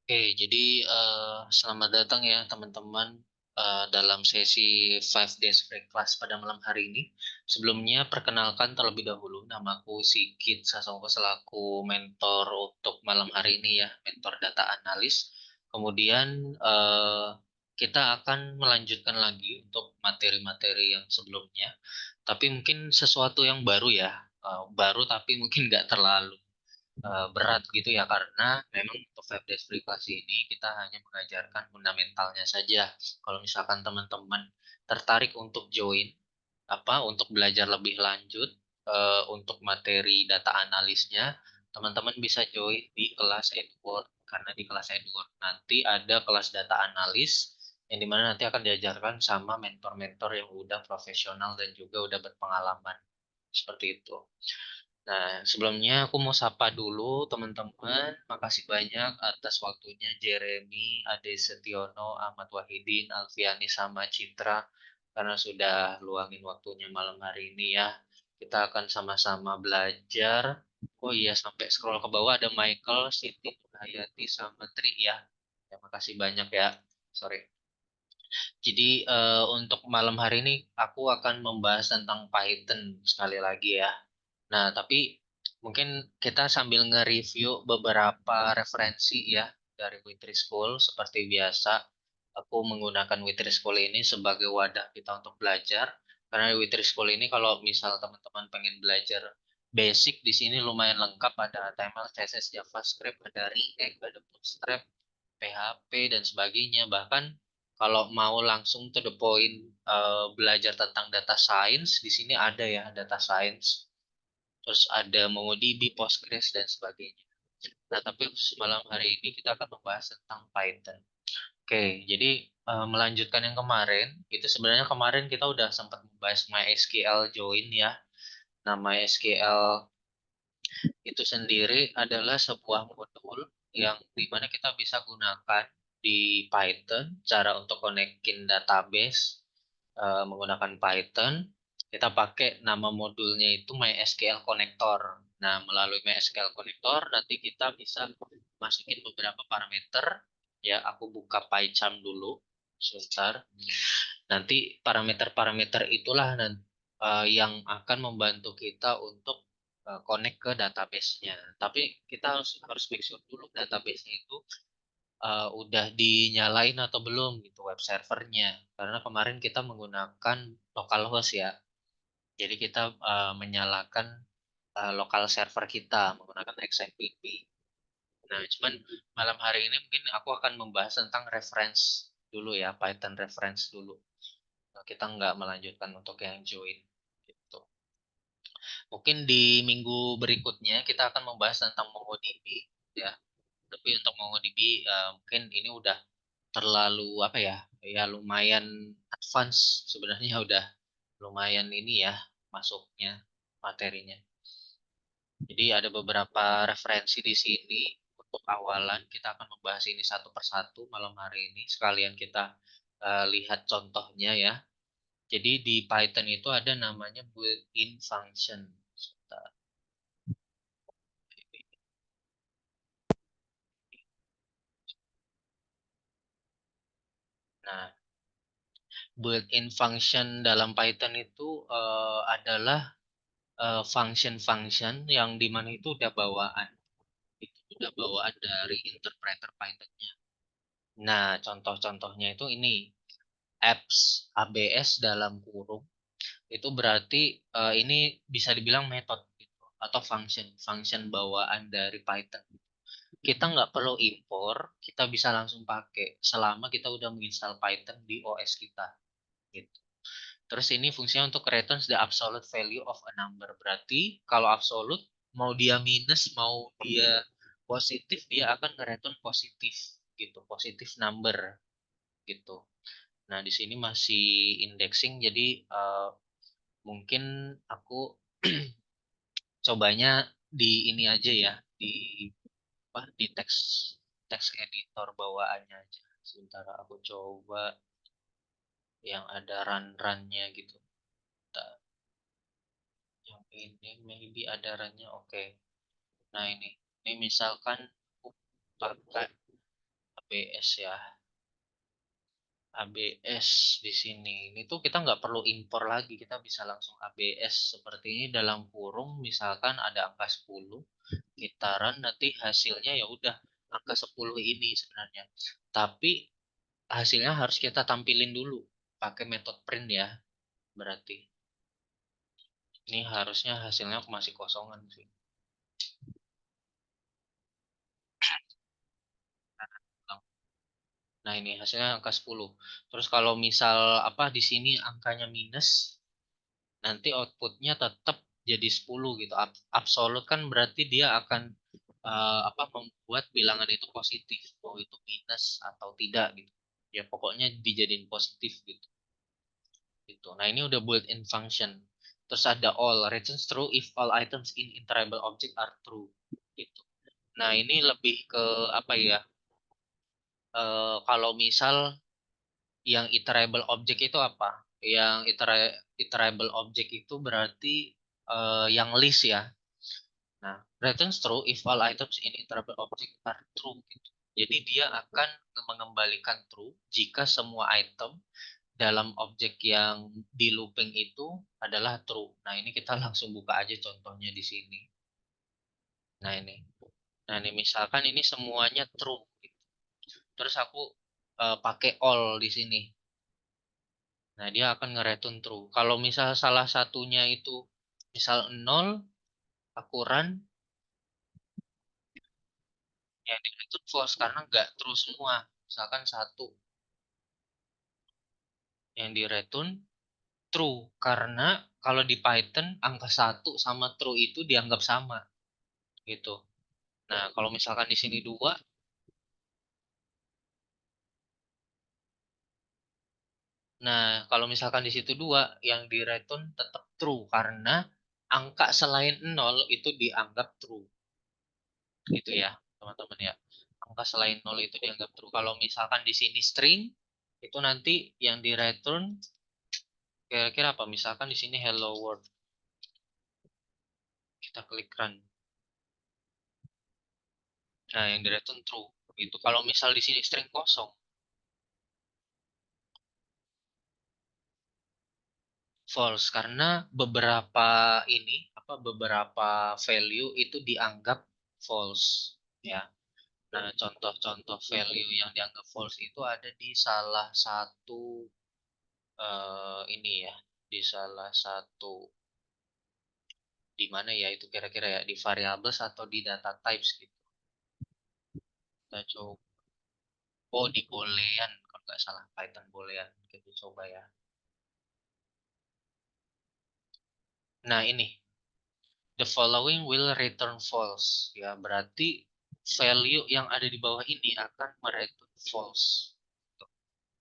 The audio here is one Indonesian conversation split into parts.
Oke, jadi selamat datang ya teman-teman dalam sesi 5 days free class pada malam hari ini. Sebelumnya perkenalkan terlebih dahulu, namaku Sigit Sasongko selaku mentor untuk malam hari ini ya, mentor data analis. Kemudian kita akan melanjutkan lagi untuk materi-materi yang sebelumnya, tapi mungkin sesuatu yang baru ya, baru tapi mungkin nggak terlalu berat gitu ya karena memang untuk 5 days free class ini kita hanya mengajarkan fundamentalnya saja. Kalau misalkan teman-teman tertarik untuk join untuk belajar lebih lanjut untuk materi data analisnya, teman-teman bisa join di kelas Edward karena di kelas Edward nanti ada kelas data analis yang dimana nanti akan diajarkan sama mentor-mentor yang udah profesional dan juga udah berpengalaman seperti itu. Nah, sebelumnya aku mau sapa dulu teman-teman. Makasih banyak atas waktunya Jeremy, Ade Setiono, Ahmad Wahidin, Alfiani, sama Citra. Karena sudah luangin waktunya malam hari ini ya. Kita akan sama-sama belajar. Oh iya, sampai scroll ke bawah ada Michael, Siti, Hayati, sama Tri ya. Ya, makasih banyak ya. Sorry. Jadi untuk malam hari ini aku akan membahas tentang Python sekali lagi ya. Nah, tapi mungkin kita sambil nge-review beberapa referensi ya dari Witri School. Seperti biasa, aku menggunakan Witri School ini sebagai wadah kita untuk belajar. Karena di Witri School ini kalau misal teman-teman pengen belajar basic, di sini lumayan lengkap. Ada HTML, CSS, JavaScript, ada React, ada Bootstrap, PHP, dan sebagainya. Bahkan kalau mau langsung to the point belajar tentang data science, di sini ada ya data science. Terus ada MongoDB, Postgres, dan sebagainya. Nah, tapi malam hari ini kita akan membahas tentang Python. Oke, jadi melanjutkan yang kemarin, itu sebenarnya kemarin kita udah sempat membahas MySQL join ya. Nah, MySQL itu sendiri adalah sebuah modul yang dimana kita bisa gunakan di Python, cara untuk konekin database menggunakan Python. Kita pakai nama modulnya itu MySQL Connector. Nah, melalui MySQL Connector nanti kita bisa masukin beberapa parameter. Ya, aku buka PyCharm dulu sebentar. Nanti parameter-parameter itulah yang akan membantu kita untuk connect ke database-nya. Tapi kita harus harus make sure dulu database-nya itu udah dinyalain atau belum gitu web servernya. Karena kemarin kita menggunakan localhost ya. Jadi kita menyalakan lokal server kita menggunakan XMPP. Nah, cuman malam hari ini mungkin aku akan membahas tentang reference dulu ya, Python reference dulu. Nah, kita nggak melanjutkan untuk yang join gitu. Mungkin di minggu berikutnya kita akan membahas tentang MongoDB ya. Tapi untuk MongoDB mungkin ini udah terlalu apa ya? Ya lumayan advance sebenarnya udah lumayan ini ya masuknya materinya. Jadi ada beberapa referensi di sini untuk awalan kita akan membahas ini satu persatu malam hari ini sekalian kita lihat contohnya ya. Jadi di Python itu ada namanya built-in function. Sebentar. Nah, built-in function dalam Python itu adalah function-function yang dimana itu udah bawaan. Itu udah bawaan dari interpreter Python-nya. Nah, contoh-contohnya itu ini apps ABS dalam kurung. Itu berarti ini bisa dibilang metode gitu, atau function, function bawaan dari Python. Kita nggak perlu impor, kita bisa langsung pakai selama kita udah menginstal Python di OS kita. Gitu. Terus ini fungsinya untuk returns the absolute value of a number. Berarti kalau absolute mau dia minus mau dia positif dia akan nge-return positif gitu, positif number gitu. Nah, di sini masih indexing jadi mungkin aku cobanya di ini aja ya, di di teks teks editor bawaannya aja. Sementara aku coba yang ada run-runnya gitu. Bentar. Yang ini maybe ada runnya oke. Nah ini misalkan aku pakai ABS ya. ABS di sini. Ini tuh kita nggak perlu impor lagi, kita bisa langsung ABS seperti ini dalam kurung. Misalkan ada angka 10, kita run nanti hasilnya ya udah angka 10 ini sebenarnya. Tapi hasilnya harus kita tampilin dulu pakai metode print ya. Berarti ini harusnya hasilnya masih kosongan sih. Nah, ini hasilnya angka 10. Terus kalau misal apa di sini angkanya minus, nanti outputnya tetap jadi 10 gitu. Absolut kan berarti dia akan apa membuat bilangan itu positif, mau itu minus atau tidak gitu. Ya pokoknya dijadiin positif gitu. Gitu. Nah, ini udah built-in function. Terus ada all, returns true if all items in iterable object are true. Gitu. Nah, ini lebih ke apa ya? Kalau misal yang iterable object itu apa? Yang iterable object itu berarti yang list ya. Nah, returns true if all items in iterable object are true gitu. Jadi dia akan mengembalikan true jika semua item dalam objek yang di looping itu adalah true. Nah, ini kita langsung buka aja contohnya di sini. Nah, ini. Nah, ini misalkan ini semuanya true gitu. Terus aku pakai all di sini. Nah, dia akan nge-return true. Kalau misal salah satunya itu misal 0, aku run, ya di return false karena nggak true semua. Misalkan satu yang di return true karena kalau di Python angka satu sama true itu dianggap sama gitu. Nah, kalau misalkan di sini dua, nah kalau misalkan di situ dua, yang di return tetap true karena angka selain 0 itu dianggap true. Gitu ya, teman-teman ya. Angka selain 0 itu dianggap true. Kalau misalkan di sini string, itu nanti yang di return kira-kira apa? Misalkan di sini hello world. Kita klik run. Nah, yang di return true. Gitu. Kalau misal di sini string kosong, false karena beberapa value itu dianggap false ya. Nah, contoh-contoh value yang dianggap false itu ada di salah satu ini ya, di salah satu di mana ya itu kira-kira ya di variables atau di data types gitu. Kita coba di boolean kalau nggak salah Python boolean kita coba ya. Nah, ini the following will return false ya berarti value yang ada di bawah ini akan mereturn false.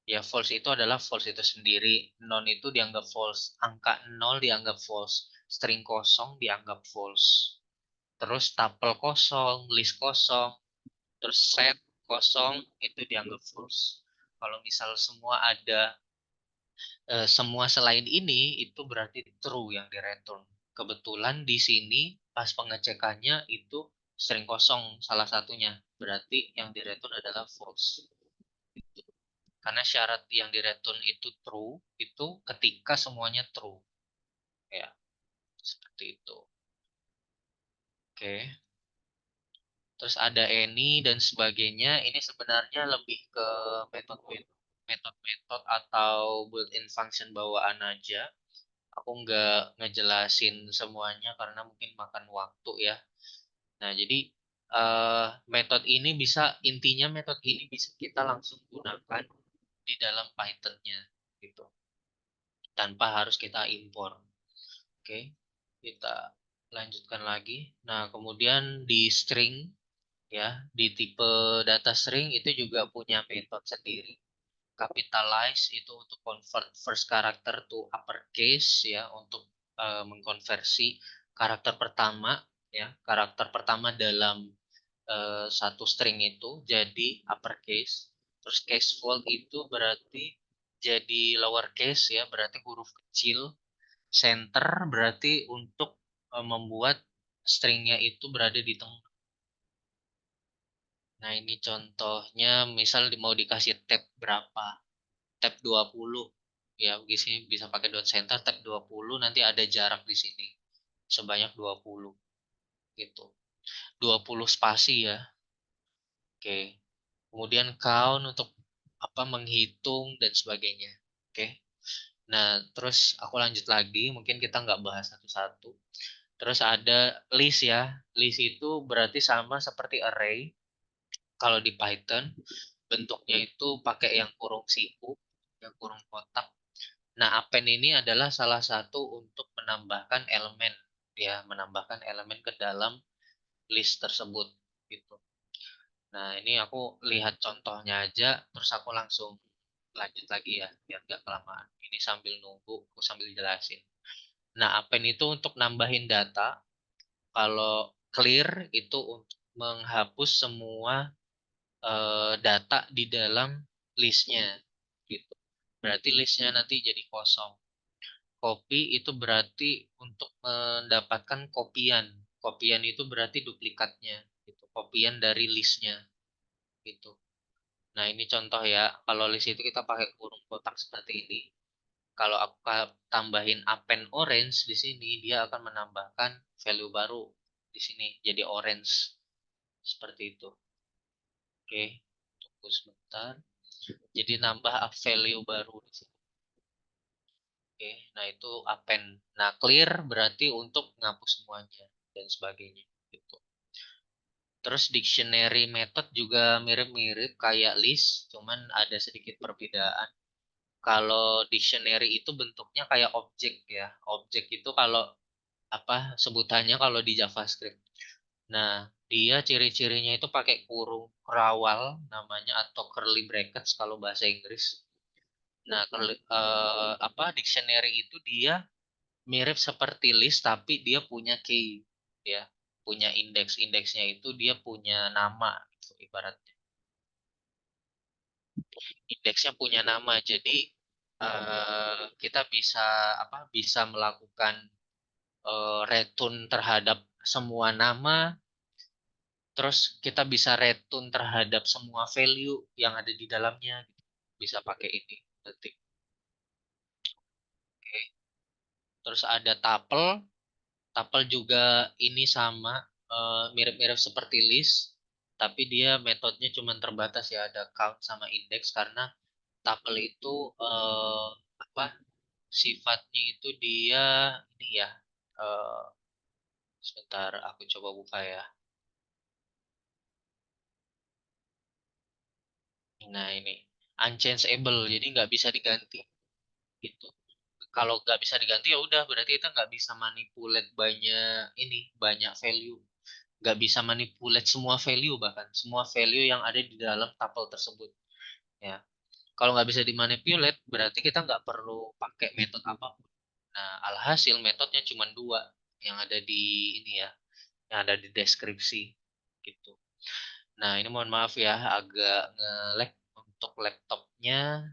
Ya, false itu adalah false itu sendiri. Non itu dianggap false. Angka 0 dianggap false. String kosong dianggap false. Terus tuple kosong, list kosong, terus set kosong itu dianggap false. Kalau misal semua selain ini itu berarti true yang di return. Kebetulan di sini pas pengecekannya itu string kosong salah satunya. Berarti yang di return adalah false. Karena syarat yang di return itu true itu ketika semuanya true. Ya, seperti itu. Oke. Terus ada any dan sebagainya. Ini sebenarnya lebih ke metode-metode atau built-in function bawaan aja. Aku nggak ngejelasin semuanya karena mungkin makan waktu ya. Nah, jadi metode ini intinya metode ini bisa kita langsung gunakan di dalam Python-nya gitu. Tanpa harus kita impor. Oke, kita lanjutkan lagi. Nah, kemudian di string ya, di tipe data string itu juga punya metode sendiri. Capitalize itu untuk convert first character to uppercase ya, untuk mengkonversi karakter pertama ya, karakter pertama dalam satu string itu jadi uppercase. Terus case fold itu berarti jadi lowercase ya, berarti huruf kecil. Center berarti untuk membuat stringnya itu berada di tengah. Nah, ini contohnya misal mau dikasih tab berapa? Tab 20. Ya, bisa bisa pakai dot center tab 20 nanti ada jarak di sini sebanyak 20 gitu. 20 spasi ya. Oke. Kemudian count untuk apa menghitung dan sebagainya. Oke. Nah, terus aku lanjut lagi, mungkin kita nggak bahas satu-satu. Terus ada list ya. List itu berarti sama seperti array. Kalau di Python, bentuknya itu pakai yang kurung siku, yang kurung kotak. Nah, append ini adalah salah satu untuk menambahkan elemen, ya, menambahkan elemen ke dalam list tersebut, gitu. Nah, ini aku lihat contohnya aja, terus aku langsung lanjut lagi ya, biar nggak kelamaan. Ini sambil nunggu, aku sambil jelasin. Nah, append itu untuk nambahin data, kalau clear itu untuk menghapus semua data di dalam listnya, gitu. Berarti listnya nanti jadi kosong. Copy itu berarti untuk mendapatkan kopian. Kopian itu berarti duplikatnya, gitu. Kopian dari listnya, gitu. Nah, ini contoh ya. Kalau list itu kita pakai kurung kotak seperti ini. Kalau aku tambahin append orange di sini, dia akan menambahkan value baru di sini jadi orange seperti itu. Oke, tunggu sebentar. Jadi nambah value baru di sini. Oke, nah itu append. Nah, clear berarti untuk menghapus semuanya dan sebagainya. Gitu. Terus dictionary method juga mirip-mirip kayak list, cuman ada sedikit perbedaan. Kalau dictionary itu bentuknya kayak objek ya. Objek itu kalau apa sebutannya kalau di JavaScript. Nah, dia ciri-cirinya itu pakai kurung kerawal namanya atau curly brackets kalau bahasa Inggris. Nah, apa dictionary itu dia mirip seperti list tapi dia punya key ya, punya indeks. Indeksnya itu dia punya nama gitu, ibaratnya. Indeksnya punya nama. Jadi kita bisa apa? Bisa melakukan return terhadap semua nama. Terus kita bisa return terhadap semua value yang ada di dalamnya. Gitu. Bisa pakai ini. Nanti. Oke. Terus ada tuple. Tuple juga ini sama mirip-mirip seperti list, tapi dia metodenya cuma terbatas ya ada count sama index karena tuple itu apa sifatnya itu dia ini ya eh, sebentar aku coba buka ya. Nah ini unchangeable jadi nggak bisa diganti gitu. Kalau nggak bisa diganti ya udah berarti kita nggak bisa manipulate banyak ini banyak value, nggak bisa manipulate semua value bahkan semua value yang ada di dalam tuple tersebut ya. Kalau nggak bisa dimanipulate berarti kita nggak perlu pakai metode apapun. Nah, alhasil metodenya cuma dua yang ada di ini ya, yang ada di deskripsi gitu. Nah, ini mohon maaf ya agak nge-lag untuk laptopnya.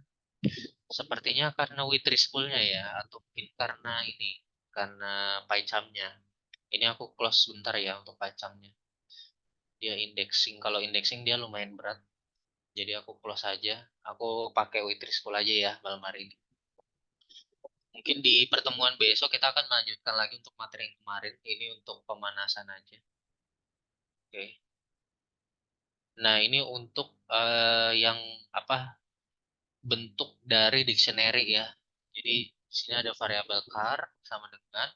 Sepertinya karena Witrispool-nya ya, atau mungkin karena ini, karena PyCharm-nya. Ini aku close sebentar ya untuk PyCharm-nya. Dia indexing, kalau indexing dia lumayan berat. Jadi aku close aja. Aku pakai Witrispool aja ya malam hari ini. Mungkin di pertemuan besok kita akan melanjutkan lagi untuk materi yang kemarin. Ini untuk pemanasan aja. Oke. Nah, ini untuk yang apa bentuk dari dictionary ya. Jadi di sini ada variabel char sama dengan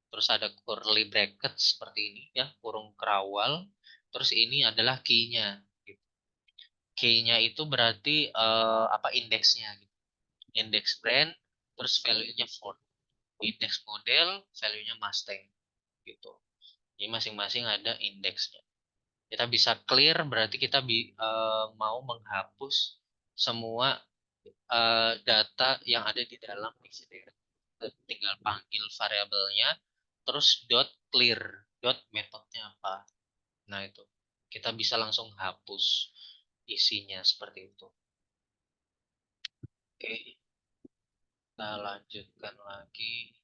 terus ada curly bracket seperti ini ya, kurung kerawal. Terus ini adalah key-nya. Gitu. Key-nya itu berarti apa indeksnya gitu. Index brand terus value-nya Ford. Index model, value-nya Mustang gitu. Jadi masing-masing ada indeksnya. Kita bisa clear berarti kita mau menghapus semua data yang ada di dalam dictionary. Tinggal panggil variabelnya, terus dot clear, dot metodenya apa. Nah itu kita bisa langsung hapus isinya seperti itu. Oke, kita lanjutkan lagi.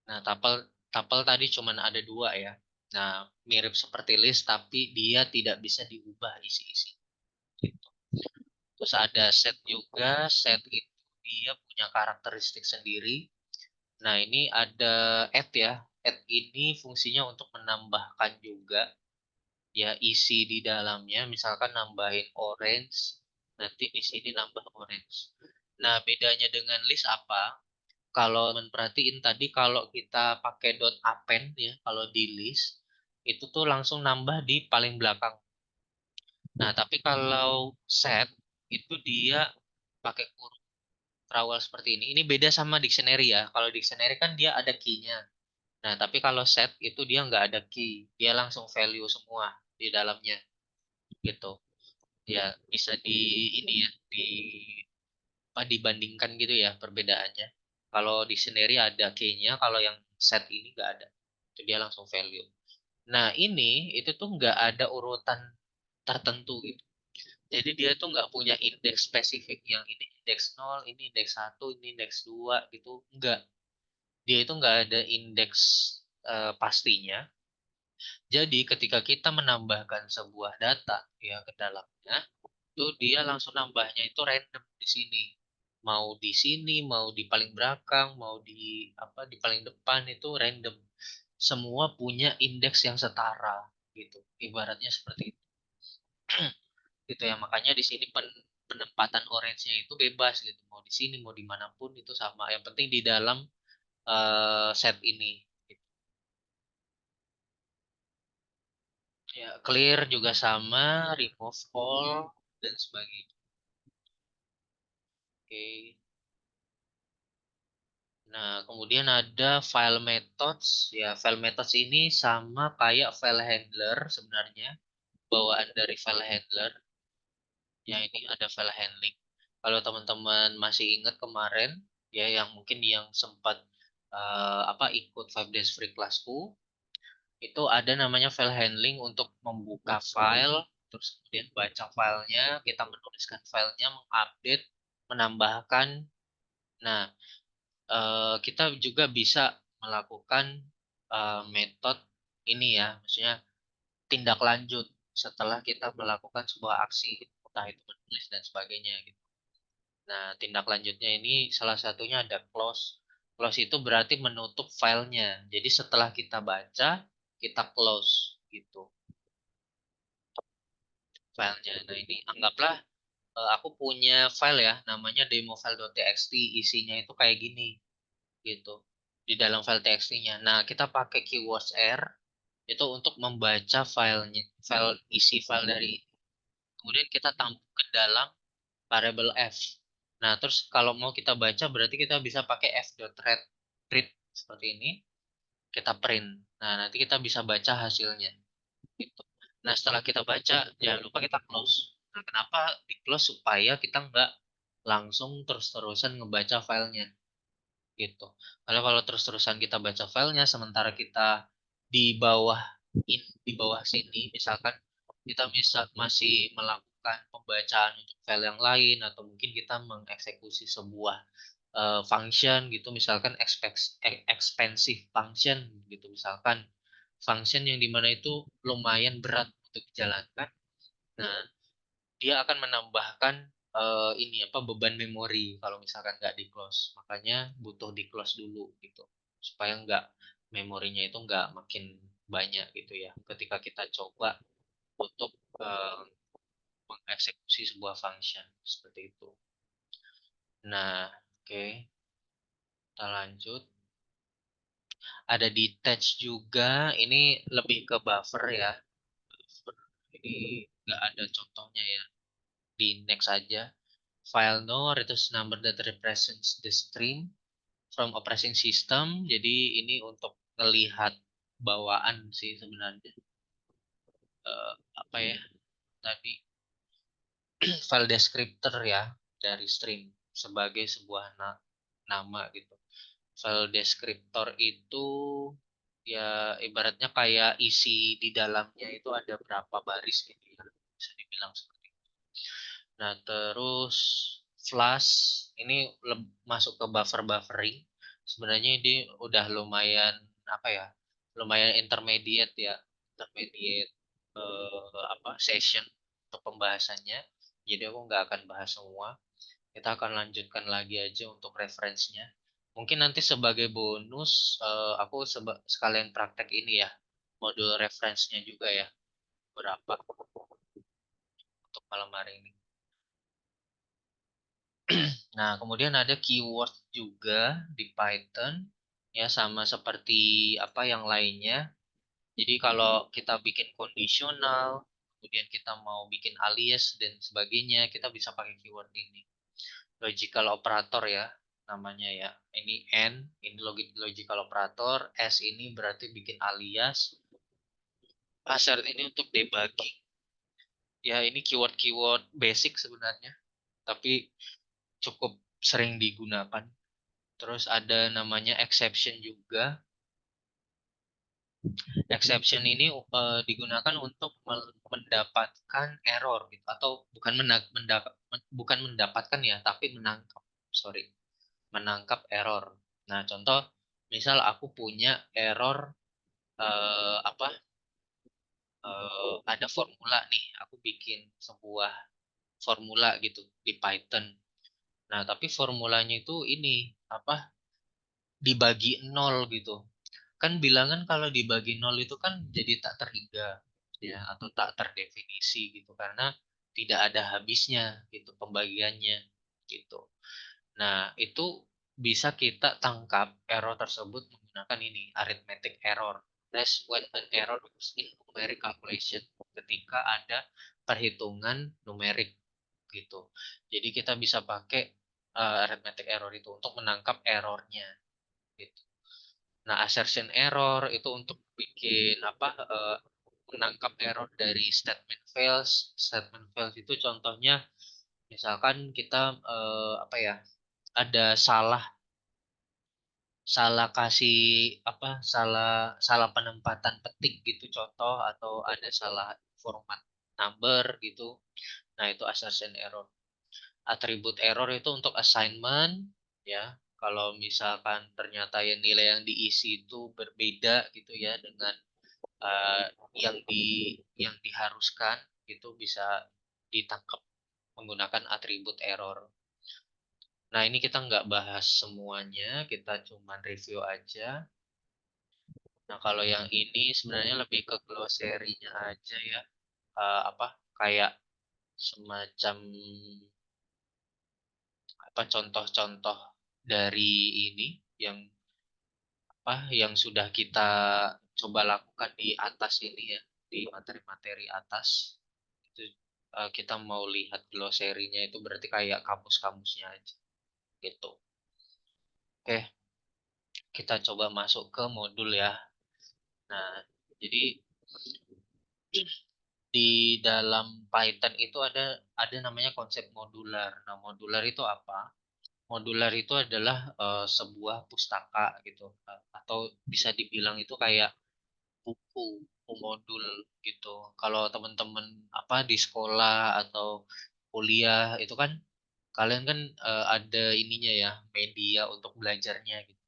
Nah, tapel tapel tadi cuman ada dua ya. Nah, mirip seperti list tapi dia tidak bisa diubah isi-isi. Gitu. Terus ada set juga, set itu dia punya karakteristik sendiri. Nah, ini ada add ya. Add ini fungsinya untuk menambahkan juga ya isi di dalamnya, misalkan nambahin orange, nanti di sini nambah orange. Nah, bedanya dengan list apa? Kalau perhatiin tadi kalau kita pakai dot append ya, kalau di list itu tuh langsung nambah di paling belakang. Nah, tapi kalau set itu dia pakai kurung terawal seperti ini. Ini beda sama dictionary ya. Kalau dictionary kan dia ada key-nya. Nah, tapi kalau set itu dia nggak ada key. Dia langsung value semua di dalamnya gitu. Ya, bisa di ini ya, dibandingkan gitu ya perbedaannya. Kalau dictionary ada key-nya, kalau yang set ini nggak ada. Itu dia langsung value. Nah, ini itu tuh nggak ada urutan tertentu gitu. Jadi dia tuh nggak punya indeks spesifik yang ini indeks 0, ini indeks 1, ini indeks 2 gitu. Nggak. Dia itu nggak ada indeks pastinya. Jadi ketika kita menambahkan sebuah data ya ke dalamnya, itu dia langsung nambahnya itu random di sini. Mau di sini, mau di paling belakang, mau di apa di paling depan itu random. Semua punya indeks yang setara gitu. Ibaratnya seperti itu. Gitu ya. Makanya di sini penempatan orange-nya itu bebas gitu. Mau di sini, mau dimanapun itu sama. Yang penting di dalam set ini. Ya, clear juga sama, remove all dan sebagainya. Oke. Nah, kemudian ada file methods. Ya, file methods ini sama kayak file handler sebenarnya. Bawaan dari file handler. Ya, ini ada file handling. Kalau teman-teman masih ingat kemarin, ya yang mungkin yang sempat ikut 5 days free classku, itu ada namanya file handling untuk membuka file, terus kemudian baca filenya, kita menuliskan filenya, mengupdate, menambahkan. Nah, kita juga bisa melakukan metode ini ya, maksudnya tindak lanjut setelah kita melakukan sebuah aksi, entah itu menulis dan sebagainya gitu. Nah, tindak lanjutnya ini salah satunya ada close. Close itu berarti menutup filenya. Jadi setelah kita baca, kita close gitu filenya. Nah, ini anggaplah aku punya file ya, namanya demofile.txt, isinya itu kayak gini gitu di dalam file txt-nya. Nah, kita pakai keywords R itu untuk membaca filenya, file isi file dari ini. Kemudian kita tampung ke dalam variable f. Nah, terus kalau mau kita baca berarti kita bisa pakai f.read read seperti ini, kita print. Nah, nanti kita bisa baca hasilnya gitu. Nah, setelah kita baca, jangan lupa kita close. Nah, kenapa di close? Supaya kita nggak langsung terus-terusan ngebaca filenya gitu. Karena kalau terus-terusan kita baca filenya sementara kita di bawah di bawah sini misalkan kita bisa masih melakukan pembacaan untuk file yang lain atau mungkin kita mengeksekusi sebuah function gitu misalkan expensive function gitu misalkan function yang dimana itu lumayan berat untuk dijalankan. Nah, dia akan menambahkan ini apa beban memori kalau misalkan nggak di close. Makanya butuh di close dulu gitu supaya nggak memorinya itu nggak makin banyak gitu ya. Ketika kita coba untuk eh, mengeksekusi sebuah function seperti itu. Nah, oke, kita lanjut. Ada detach juga. Ini lebih ke buffer ya. Ini nggak ada contohnya ya. Di next aja. File nor itu number that represents the stream from operating system. Jadi ini untuk melihat bawaan sih sebenarnya. Apa ya tadi file descriptor ya dari stream sebagai sebuah nama gitu. File descriptor itu ya ibaratnya kayak isi di dalamnya itu ada berapa baris gitu ya. Bisa dibilang seperti itu. Nah, terus Flash ini masuk ke buffer buffering. Sebenarnya ini udah lumayan apa ya? lumayan intermediate ya, intermediate session untuk pembahasannya. Jadi aku nggak akan bahas semua. Kita akan lanjutkan lagi aja untuk referensinya. Mungkin nanti sebagai bonus aku sekalian praktek ini ya, modul referensinya juga ya, berapa untuk malam hari ini. Nah, kemudian ada keyword juga di Python ya, sama seperti apa yang lainnya. Jadi kalau kita bikin kondisional, kemudian kita mau bikin alias dan sebagainya, kita bisa pakai keyword ini. Logical operator ya namanya ya. Ini N, ini logical operator, S ini berarti bikin alias, assert ini untuk debugging. Ya, ini keyword-keyword basic sebenarnya, tapi cukup sering digunakan. Terus ada namanya exception juga. Exception ini digunakan untuk mendapatkan error gitu, atau bukan mendapatkan ya, tapi menangkap. Sorry, menangkap error. Nah, contoh misal aku punya error apa? Ada formula nih, aku bikin sebuah formula gitu di Python. Nah, tapi formulanya itu ini apa? Dibagi nol gitu. Kan bilangan kalau dibagi nol itu kan jadi tak terhingga ya, atau tak terdefinisi gitu, karena tidak ada habisnya gitu pembagiannya gitu. Nah, itu bisa kita tangkap error tersebut menggunakan ini, arithmetic error. That's when an error is in numeric calculation, ketika ada perhitungan numerik gitu. Jadi kita bisa pakai arithmetic error itu untuk menangkap errornya gitu. Nah, assertion error itu untuk bikin apa? Menangkap error dari statement fails. Statement fails itu contohnya misalkan kita apa ya? Ada salah salah kasih apa? Salah penempatan petik gitu contoh, atau ada salah format number gitu. Nah, itu assertion error. Atribut error itu untuk assignment ya. Kalau misalkan ternyata yang nilai yang diisi itu berbeda gitu ya dengan eh, yang diharuskan, itu bisa ditangkap menggunakan atribut error. Nah, ini kita nggak bahas semuanya, kita cuma review aja. Nah, kalau yang ini sebenarnya lebih ke glossary-nya aja ya. Apa kayak semacam apa contoh-contoh dari ini yang yang sudah kita coba lakukan di atas ini ya, di materi-materi atas itu. Kita mau lihat glossary-nya, itu berarti kayak kamus-kamusnya aja gitu. Oke, kita coba masuk ke modul ya. Nah, jadi di dalam Python itu ada namanya konsep modular. Nah, modular itu apa? Modular itu adalah sebuah pustaka gitu, atau bisa dibilang itu kayak buku, buku modul gitu. Kalau teman-teman apa di sekolah atau kuliah itu kan kalian kan ada ininya ya, media untuk belajarnya gitu.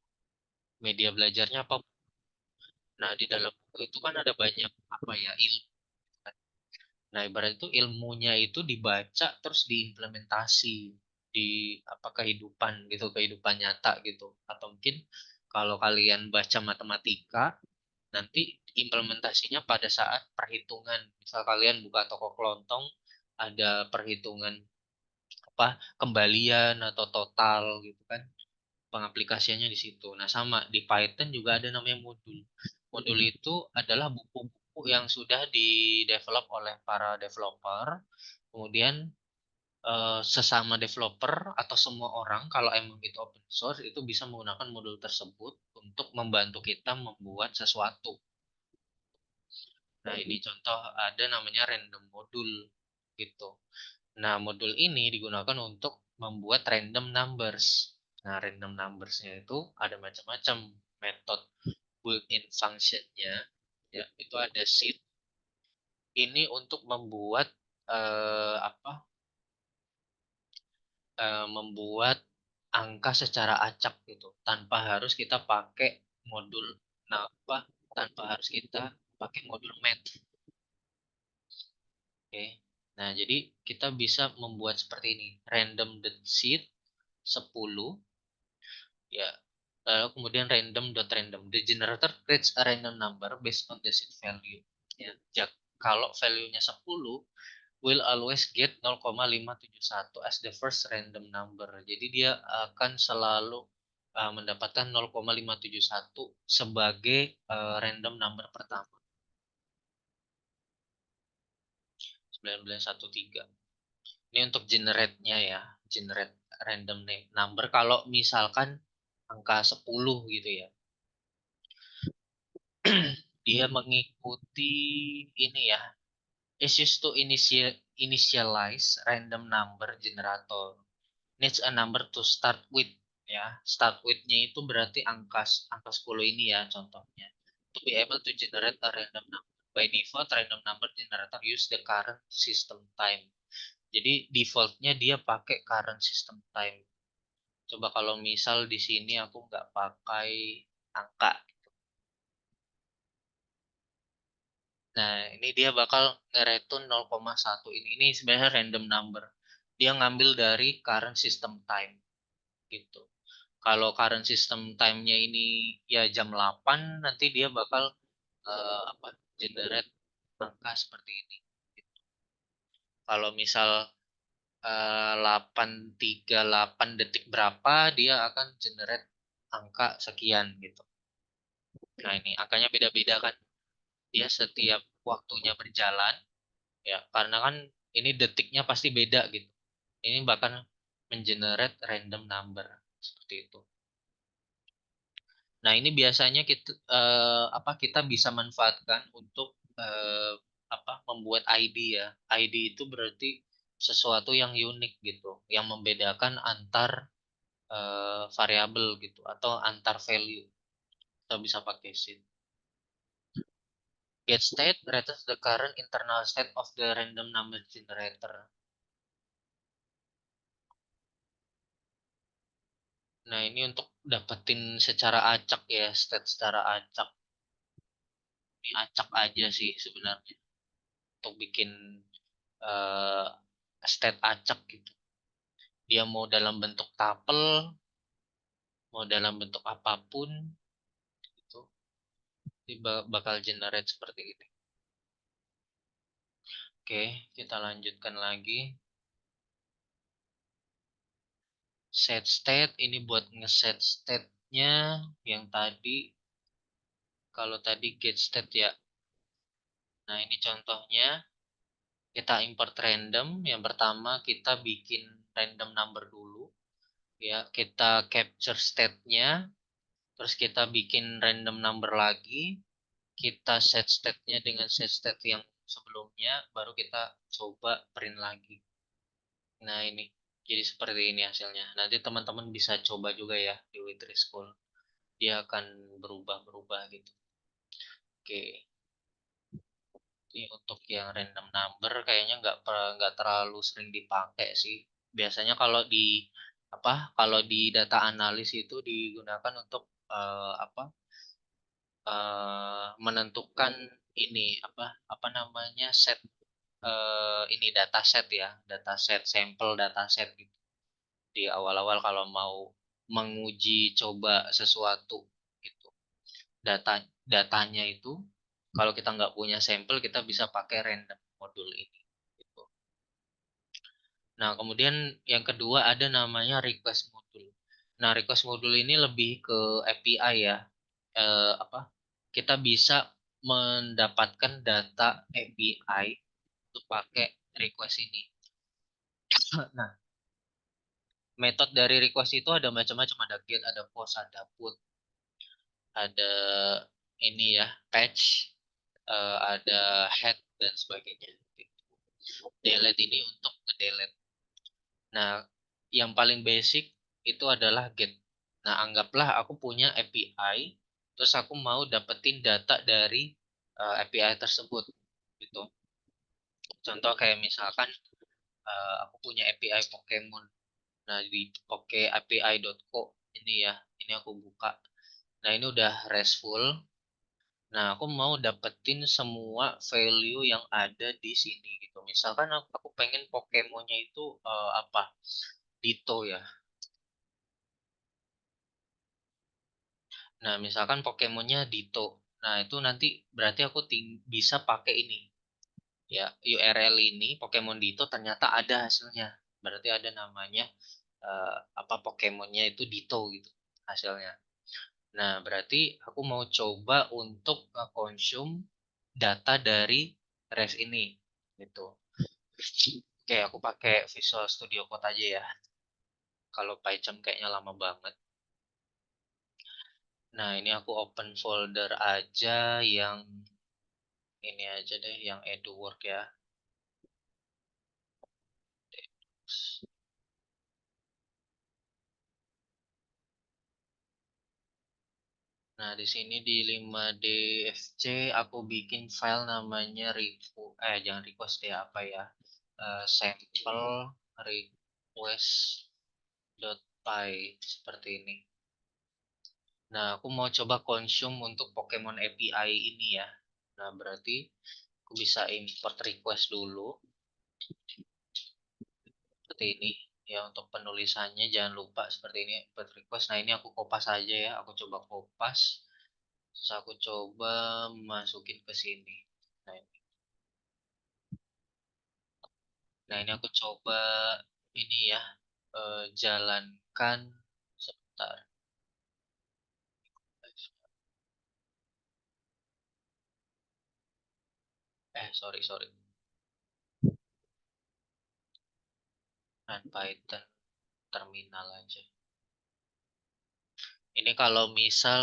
Media belajarnya apa? Nah, di dalam buku itu kan ada banyak apa ya, ilmu kan. Nah, ibarat itu ilmunya itu dibaca terus diimplementasi di apa kehidupan gitu, kehidupan nyata gitu. Atau mungkin kalau kalian baca matematika, nanti implementasinya pada saat perhitungan. Misal kalian buka toko kelontong, ada perhitungan apa kembalian atau total gitu kan. Pengaplikasiannya di situ. Nah, sama di Python juga ada namanya modul. Modul itu adalah buku-buku yang sudah di-develop oleh para developer. Kemudian sesama developer atau semua orang, kalau emang itu open source, itu bisa menggunakan modul tersebut untuk membantu kita membuat sesuatu. Nah, ini contoh ada namanya random modul gitu. Nah, modul ini digunakan untuk membuat random numbers. Nah, random numbersnya itu ada macam-macam metode built-in functionnya. Ya, itu ada seed. Ini untuk membuat apa? Membuat angka secara acak gitu, tanpa harus kita pakai modul. Nah, apa? tanpa harus kita pakai modul math. Oke. Nah, jadi kita bisa membuat seperti ini. Random the seed 10 ya. Lalu kemudian random.random. The generator creates a random number based on the seed value. Ya, kalau value-nya 10 will always get 0,571 as the first random number. Jadi dia akan selalu mendapatkan 0,571 sebagai random number pertama. 1913. Ini untuk generate-nya ya, generate random number kalau misalkan angka 10 gitu ya. Dia mengikuti ini ya, is used to initialize random number generator. Needs a number to start with ya. Start with-nya itu berarti angka 10 ini ya contohnya. To be able to generate a random number. By default, random number generator use the current system time. Jadi defaultnya dia pakai current system time. Coba kalau misal di sini aku nggak pakai angka. Nah, ini dia bakal ngereturn 0,1 ini. Ini sebenarnya random number. Dia ngambil dari current system time gitu. Kalau current system time-nya ini ya jam 8, nanti dia bakal apa generate angka seperti ini. Kalau misal 8:38 detik berapa, dia akan generate angka sekian gitu. Nah, ini angkanya beda-beda kan. Dia setiap waktunya berjalan ya, karena kan ini detiknya pasti beda gitu. Ini bahkan mengenerate random number seperti itu. Nah, ini biasanya kita bisa manfaatkan untuk membuat ID ya. ID itu berarti sesuatu yang unik gitu, yang membedakan antar variabel gitu atau antar value. Kita bisa pakai sini. Get state returns the current internal state of the random number generator. Nah, ini untuk dapetin secara acak ya, state secara acak. Ini acak aja sih sebenarnya untuk bikin eh, state acak gitu. Dia mau dalam bentuk tapel, mau dalam bentuk apapun itu, bakal generate seperti ini. Oke, kita lanjutkan lagi. Set state ini buat ngeset state-nya yang tadi. Kalau tadi get state ya. Nah, ini contohnya. Kita import random. Yang pertama kita bikin random number dulu. Ya, kita capture state-nya. Terus kita bikin random number lagi. Kita set state-nya dengan set state yang sebelumnya. Baru kita coba print lagi. Nah, ini. Jadi seperti ini hasilnya. Nanti teman-teman bisa coba juga ya di Witri School. Dia akan berubah-berubah gitu. Oke. Ini untuk yang random number kayaknya nggak terlalu sering dipakai sih. Biasanya kalau di data analis itu digunakan untuk menentukan ini apa namanya set ini data set ya, data set sampel data set gitu. Di awal-awal kalau mau menguji coba sesuatu gitu. Datanya itu kalau kita nggak punya sampel kita bisa pakai random modul ini gitu. Nah, kemudian yang kedua ada namanya request module. Nah, request module ini lebih ke API ya. Kita bisa mendapatkan data API untuk pakai request ini. Nah, metode dari request itu ada macam-macam, ada get, ada post, ada put, ada ini ya, patch, ada head dan sebagainya. Delete ini untuk ngedelete. Nah, yang paling basic itu adalah get. Nah, anggaplah aku punya API, terus aku mau dapetin data dari API tersebut, gitu. Contoh kayak misalkan aku punya API Pokemon. Nah, di pokeapi.co ini ya, ini aku buka. Nah, ini udah RESTful. Nah, aku mau dapetin semua value yang ada di sini gitu. Misalkan aku pengen Pokemonnya itu apa? Ditto ya. Nah, misalkan Pokemonnya Ditto. Nah, itu nanti berarti aku bisa pakai ini. Ya, URL ini Pokemon Ditto ternyata ada hasilnya. Berarti ada namanya apa Pokemonnya itu Ditto gitu hasilnya. Nah, berarti aku mau coba untuk konsum data dari res ini gitu. Oke, aku pakai Visual Studio Code aja ya. Kalau PyCharm kayaknya lama banget. Nah, ini aku open folder aja yang ini aja deh, yang EduWork ya. Nah, di sini di 5DFC aku bikin file namanya jangan request ya, apa ya? Sample request.py seperti ini. Nah, aku mau coba konsum untuk Pokemon API ini ya. Nah, berarti aku bisa import request dulu seperti ini. Ya, untuk penulisannya jangan lupa seperti ini, import request. Nah, ini aku kopas aja ya. Aku coba kopas. Terus aku coba masukin ke sini. Nah, ini aku coba ini ya, jalankan sebentar. Sorry, sorry. Run Python terminal aja. Ini kalau misal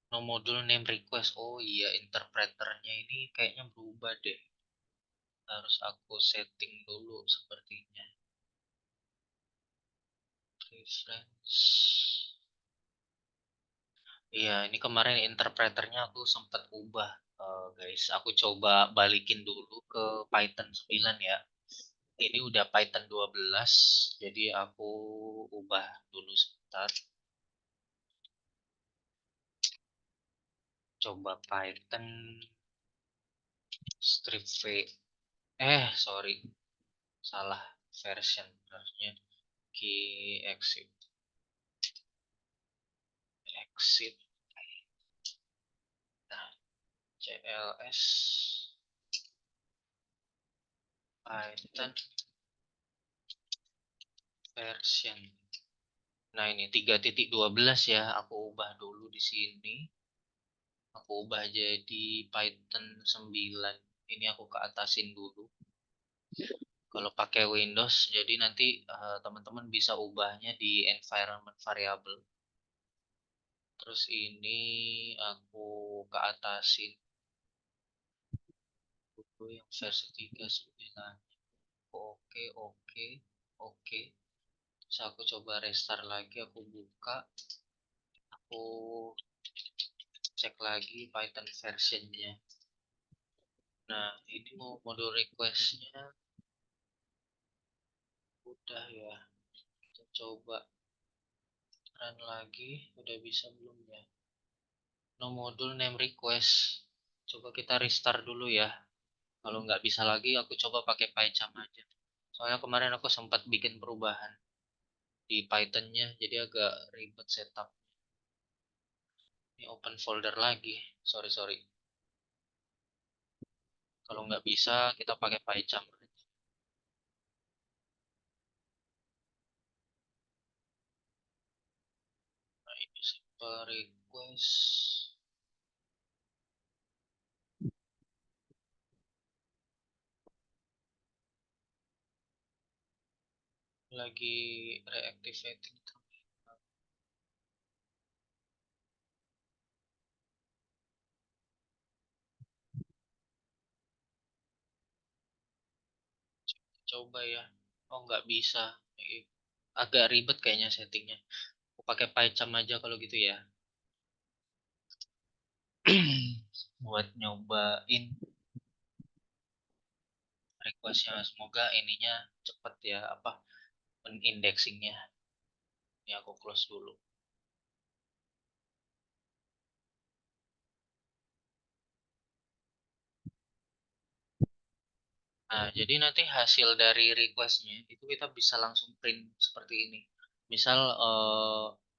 no modul name request. Oh iya, interpreternya ini kayaknya berubah deh. Harus aku setting dulu sepertinya. Reference. Iya, ini kemarin interpreternya aku sempat ubah, guys. Aku coba balikin dulu ke Python 9 ya. Ini udah Python 12, jadi aku ubah dulu sebentar. Coba Python strip V. Sorry, salah version harusnya. Key exit, exit. Nah, CLS Python version. Nah, ini 3.12 ya. Aku ubah dulu di sini. Aku ubah jadi Python 9. Ini aku ke atasin dulu. Kalau pakai Windows, jadi nanti teman-teman bisa ubahnya di environment variable. Terus ini aku ke atasin dulu yang versi 39. Oke, oke, oke. Terus aku coba restart lagi, aku buka, aku cek lagi Python versionnya. Nah, ini mau modul requestnya udah ya. Kita coba run lagi, udah bisa belum ya? No modul name request. Coba kita restart dulu ya. Kalau nggak bisa lagi, aku coba pakai PyCharm aja. Soalnya kemarin aku sempat bikin perubahan di Python-nya, jadi agak ribet setup. Ini open folder lagi. Sorry, sorry. Kalau nggak bisa, kita pakai PyCharm. Nah, ini sample request. Lagi reactivating. Coba ya. Oh, nggak bisa. Agak ribet kayaknya settingnya. Aku pakai PyCharm aja kalau gitu ya. Buat nyobain requestnya. Semoga ininya cepet ya, apa, indexingnya. Ini aku close dulu. Nah, jadi nanti hasil dari requestnya itu kita bisa langsung print seperti ini. Misal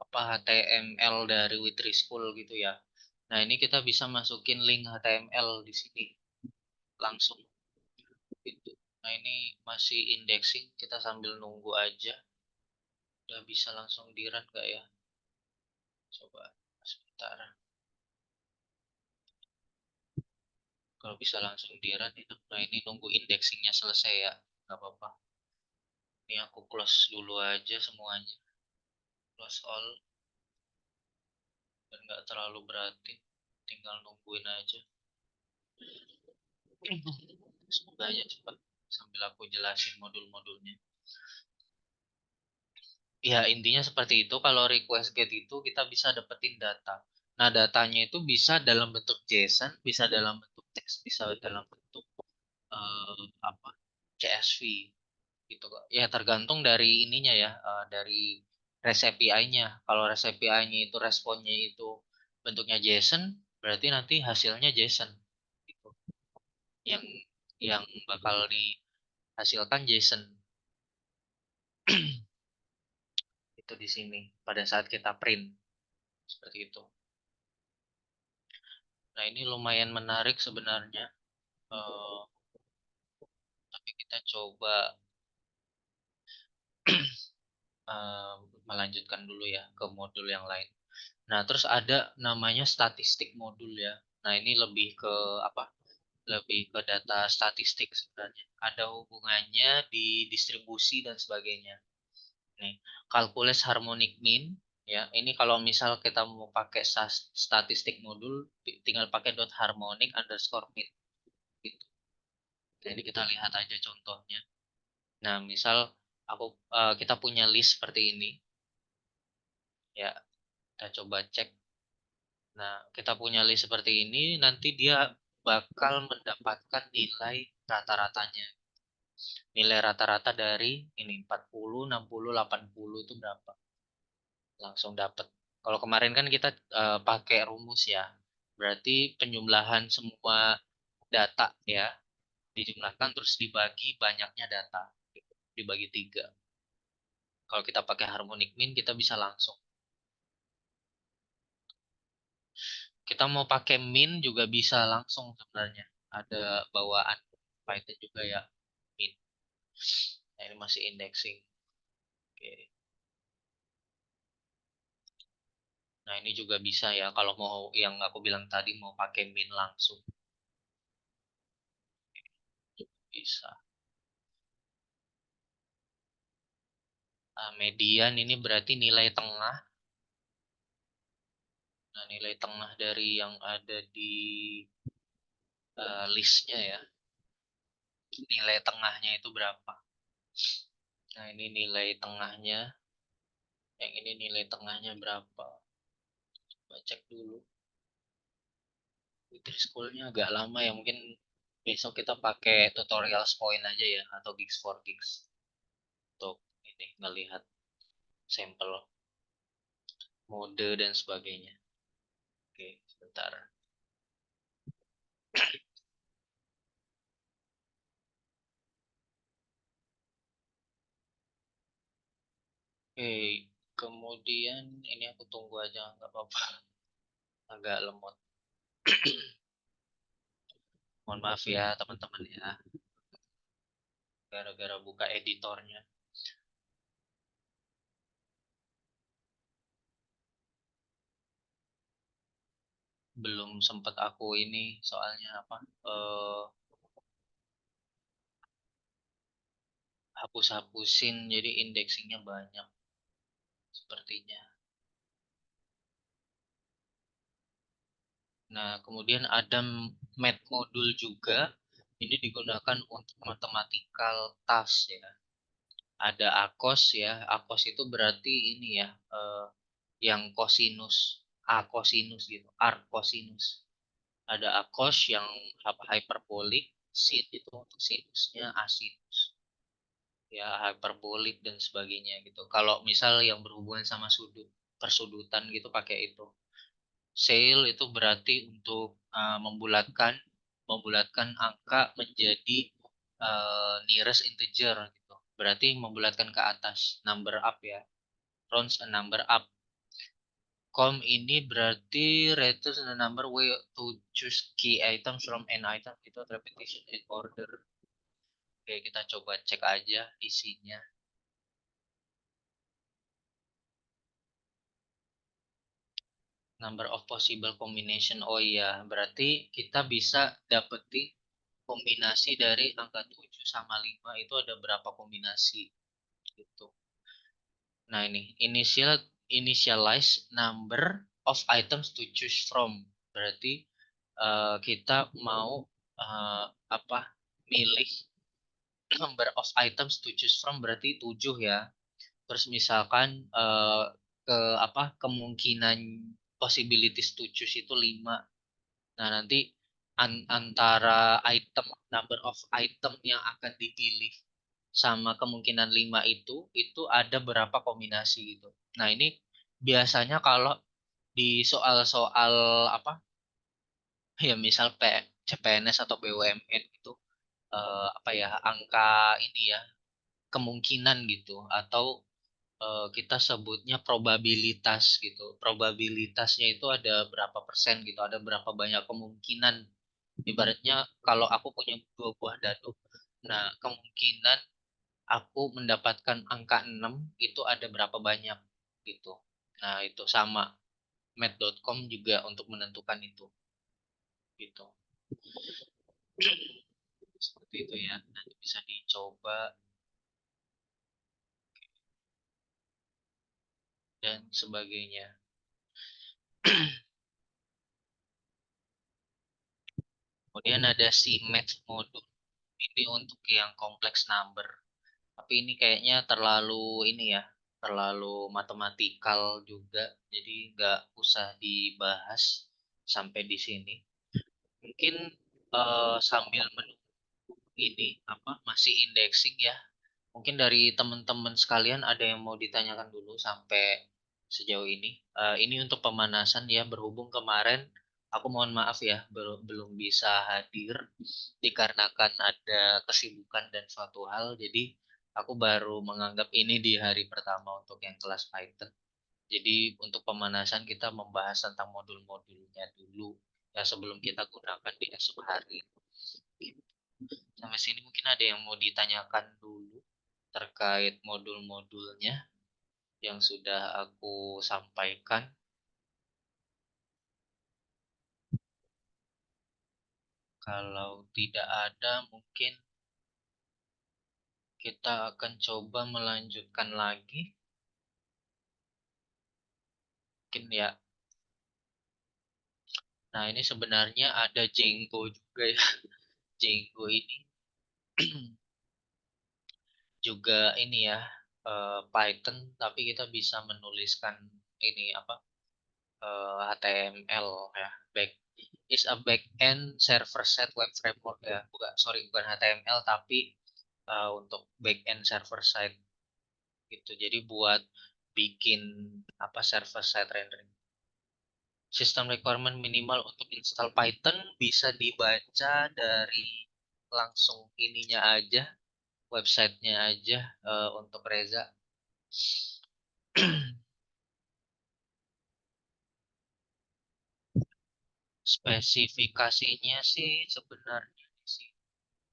apa HTML dari Witri School gitu ya. Nah, ini kita bisa masukin link HTML di sini langsung gitu. Nah, ini masih indexing, kita sambil nunggu aja. Udah bisa langsung di-run nggak ya? Coba sebentar. Kalau bisa langsung di-run itu. Nah, ini nunggu indexingnya selesai ya. Nggak apa-apa. Ini aku close dulu aja semuanya. Close all. Dan nggak terlalu berarti. Tinggal nungguin aja. Semoga aja cepat. Sambil aku jelasin modul-modulnya. Ya, intinya seperti itu. Kalau request get itu kita bisa dapetin data. Nah, datanya itu bisa dalam bentuk JSON, bisa dalam bentuk teks, bisa dalam bentuk apa CSV gitu kok. Ya, tergantung dari ininya ya, dari REST API-nya. Kalau REST API-nya itu responnya itu bentuknya JSON, berarti nanti hasilnya JSON gitu. Yang yang bakal dihasilkan JSON itu di sini pada saat kita print seperti itu. Nah, ini lumayan menarik sebenarnya. Eh, tapi kita coba eh, melanjutkan dulu ya ke modul yang lain. Nah, terus ada namanya statistik modul ya. Nah, ini lebih ke apa? Lebih ke data statistik sebenarnya. Ada hubungannya di distribusi dan sebagainya. Nih, kalkulus harmonic mean ya. Ini kalau misal kita mau pakai statistik modul, tinggal pakai dot harmonic underscore mean gitu. Jadi kita lihat aja contohnya. Nah, misal kita punya list seperti ini ya. Kita coba cek. Nah, kita punya list seperti ini, nanti dia bakal mendapatkan nilai rata-ratanya. Nilai rata-rata dari ini 40, 60, 80 itu berapa? Langsung dapat. Kalau kemarin kan kita pakai rumus ya. Berarti penjumlahan semua data ya, dijumlahkan terus dibagi banyaknya data. Dibagi tiga. Kalau kita pakai harmonic mean, kita bisa langsung. Kita mau pakai min juga bisa langsung sebenarnya. Ada bawaan Python juga ya min. Nah, ini masih indexing. Oke. Nah, ini juga bisa ya kalau mau yang aku bilang tadi mau pakai min langsung bisa. Nah, median ini berarti nilai tengah. Nah, nilai tengah dari yang ada di listnya ya. Nilai tengahnya itu berapa? Nah, ini nilai tengahnya. Yang ini nilai tengahnya berapa? Coba cek dulu. Witri School-nya agak lama ya, mungkin besok kita pakai tutorial point aja ya atau gigs for gigs untuk ini ngelihat sampel mode dan sebagainya. Oke, sebentar. Oke, kemudian ini aku tunggu aja nggak apa-apa. Agak lemot. Mohon maaf ya teman-teman ya, gara-gara buka editornya. Belum sempat aku ini soalnya apa? eh hapus-hapusin jadi indexingnya banyak sepertinya. Nah, kemudian ada math modul juga. Ini digunakan untuk mathematical task ya. Ada akos ya. Akos itu berarti ini ya, yang kosinus, a kosinus gitu, arc kosinus. Ada akos yang hyperbolik, sin itu untuk sinusnya, asinus. Ya, hyperbolik dan sebagainya gitu. Kalau misal yang berhubungan sama sudut, persudutan gitu pakai itu. Sale itu berarti untuk membulatkan angka menjadi nearest integer gitu. Berarti membulatkan ke atas, number up ya. Rounds a number up. Com ini berarti returns the number way to choose key items from n item itu repetition in order. Oke, kita coba cek aja isinya. Number of possible combination. Oh iya, berarti kita bisa dapetin kombinasi dari angka 7 sama 5 itu ada berapa kombinasi gitu. Nah, ini initialize number of items to choose from. Berarti kita mau apa? Milih number of items to choose from berarti 7 ya. Terus misalkan ke apa? Kemungkinan possibilities to choose itu 5. Nah, nanti antara item number of item yang akan dipilih sama kemungkinan 5 itu ada berapa kombinasi gitu. Nah, ini biasanya kalau di soal-soal apa ya misal CPNS atau BUMN itu apa ya angka ini ya kemungkinan gitu atau kita sebutnya probabilitas gitu. Probabilitasnya itu ada berapa persen gitu, ada berapa banyak kemungkinan. Ibaratnya kalau aku punya 2 buah dadu, nah kemungkinan aku mendapatkan angka 6 itu ada berapa banyak gitu. Nah, itu sama math.com juga untuk menentukan itu gitu. Seperti itu ya. Nanti bisa dicoba dan sebagainya. Kemudian ada si math module. Ini untuk yang kompleks number. Tapi ini kayaknya terlalu ini ya, terlalu matematikal juga. Jadi nggak usah dibahas sampai di sini. Mungkin sambil menunggu ini apa masih indexing ya. Mungkin dari teman-teman sekalian ada yang mau ditanyakan dulu sampai sejauh ini. Ini untuk pemanasan ya, berhubung kemarin aku mohon maaf ya, belum bisa hadir dikarenakan ada kesibukan dan suatu hal. Jadi aku baru menganggap ini di hari pertama untuk yang kelas Python. Jadi untuk pemanasan kita membahas tentang modul-modulnya dulu ya sebelum kita gunakan di esok hari. Sampai sini mungkin ada yang mau ditanyakan dulu terkait modul-modulnya yang sudah aku sampaikan. Kalau tidak ada, mungkin kita akan coba melanjutkan lagi. Mungkin ya. Nah, ini sebenarnya ada Django juga ya. Django ini juga ini ya Python, tapi kita bisa menuliskan ini apa HTML ya. Back is a backend server side web framework ya. Bukan HTML tapi untuk backend server side gitu. Jadi buat bikin apa server side rendering. Sistem requirement minimal untuk install Python bisa dibaca dari langsung ininya aja, websitenya aja untuk Reza. Spesifikasinya sih sebenarnya sih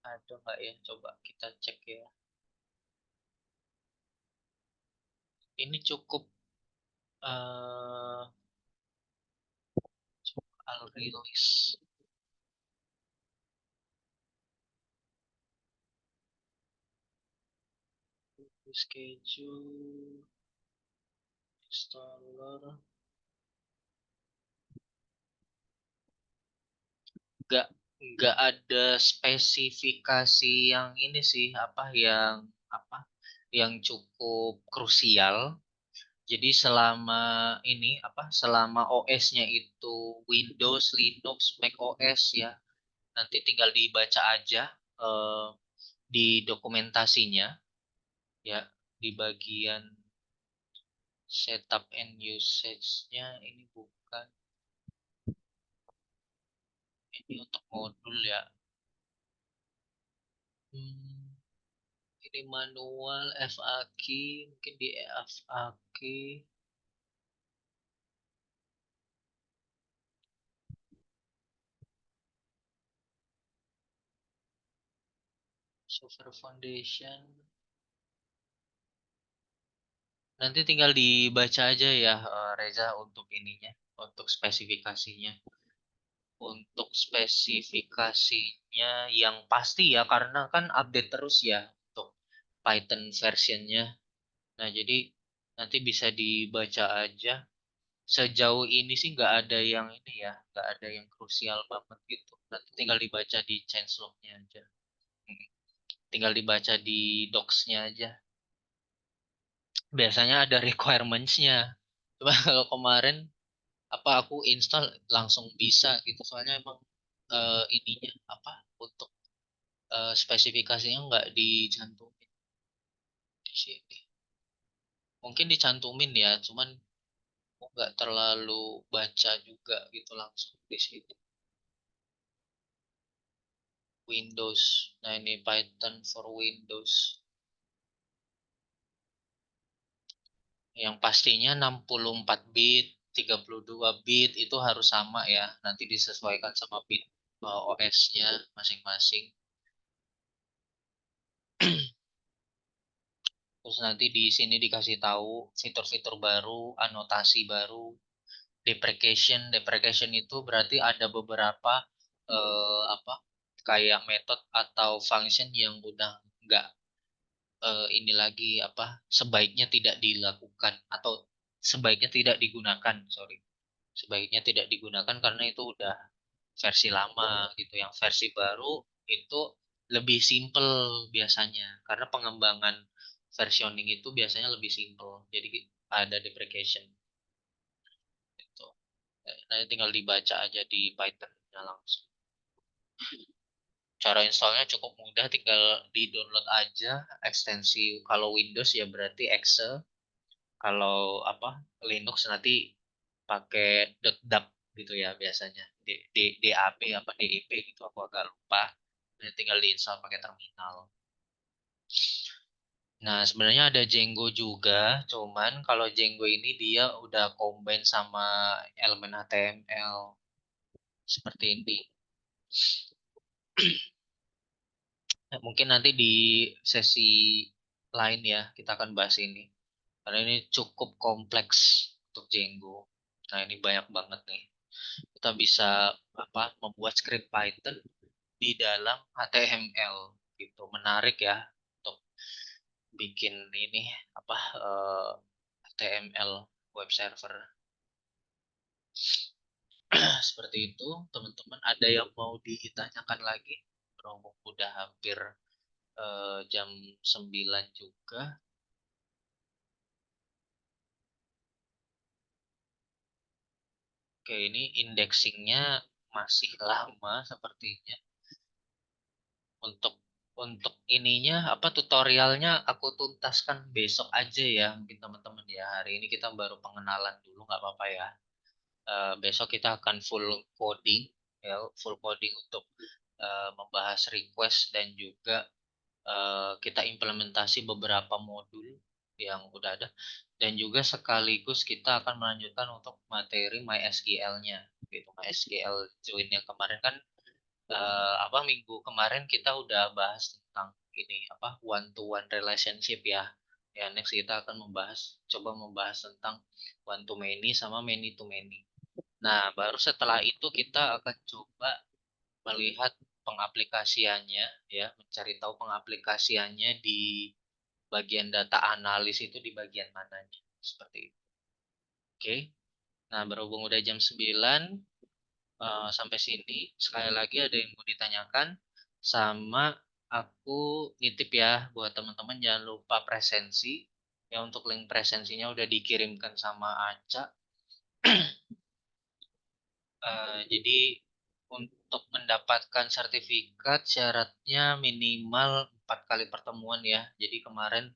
ada nggak ya? Coba kita cek ya. Ini cukup uh, al rilis schedule installer nggak nggak ada spesifikasi yang ini sih apa yang cukup krusial. Jadi selama ini apa selama OS-nya itu Windows, Linux, Mac OS ya nanti tinggal dibaca aja eh, di dokumentasinya ya di bagian setup and usage-nya ini bukan ini untuk modul ya. Hmm, ini manual FAQ, mungkin di FAQ software foundation. Nanti tinggal dibaca aja ya, Reza, untuk ininya, untuk spesifikasinya. Untuk spesifikasinya yang pasti ya, karena kan update terus ya untuk Python versionnya. Nah, jadi nanti bisa dibaca aja. Sejauh ini sih nggak ada yang ini ya, nggak ada yang krusial banget gitu. Nanti tinggal dibaca di changelog-nya aja. Hmm. Tinggal dibaca di docs-nya aja. Biasanya ada requirements-nya. Cuma kalau kemarin apa aku install langsung bisa gitu, soalnya emang ininya apa untuk spesifikasinya nggak dicantumin di sini. Mungkin dicantumin ya, cuman aku nggak terlalu baca juga gitu langsung di sini. Windows. Nah, ini Python for Windows. Yang pastinya 64 bit, 32 bit itu harus sama ya. Nanti disesuaikan sama bit OS-nya masing-masing. Terus nanti di sini dikasih tahu fitur-fitur baru, anotasi baru, deprecation. Deprecation itu berarti ada beberapa apa kayak metode atau function yang udah nggak ini lagi apa sebaiknya tidak dilakukan atau sebaiknya tidak digunakan, sorry. Sebaiknya tidak digunakan karena itu udah versi lama gitu. Yang versi baru itu lebih simple biasanya karena pengembangan versioning itu biasanya lebih simple. Jadi ada deprecation gitu. Nanti tinggal dibaca aja di Python-nya langsung. Cara installnya cukup mudah, tinggal di-download aja ekstensi. Kalau Windows ya berarti Exe. Kalau apa Linux nanti pakai DECDAP gitu ya biasanya. DAP apa DIP gitu aku agak lupa. Jadi tinggal diinstal pakai terminal. Nah, sebenarnya ada Django juga, cuman kalau Django ini dia udah combine sama elemen HTML seperti ini. Nah, mungkin nanti di sesi lain ya kita akan bahas ini. Karena ini cukup kompleks untuk Django. Nah, ini banyak banget nih. Kita bisa apa membuat script Python di dalam HTML gitu. Menarik ya untuk bikin ini apa HTML web server. Seperti itu, teman-teman. Ada yang mau ditanyakan lagi? Berhubung udah hampir jam 9 juga. Oke, ini indexingnya masih lama sepertinya. Untuk ininya apa tutorialnya aku tuntaskan besok aja ya, mungkin teman-teman ya. Hari ini kita baru pengenalan dulu, nggak apa-apa ya. Besok kita akan full coding ya, full coding untuk membahas request dan juga kita implementasi beberapa modul yang udah ada, dan juga sekaligus kita akan melanjutkan untuk materi MySQL-nya gitu. MySQL join yang kemarin kan apa minggu kemarin kita udah bahas tentang ini apa one to one relationship ya. Ya, next kita akan coba membahas tentang one to many sama many to many. Nah, baru setelah itu kita akan coba melihat pengaplikasiannya ya, mencari tahu pengaplikasiannya di bagian data analis itu di bagian mananya. Seperti itu. Oke. Nah, berhubung udah jam 9, sampai sini. Sekali lagi ada yang mau ditanyakan sama aku nitip ya buat teman-teman jangan lupa presensi. Ya, untuk link presensinya udah dikirimkan sama Aca. Jadi untuk mendapatkan sertifikat syaratnya minimal 4 kali pertemuan ya. Jadi kemarin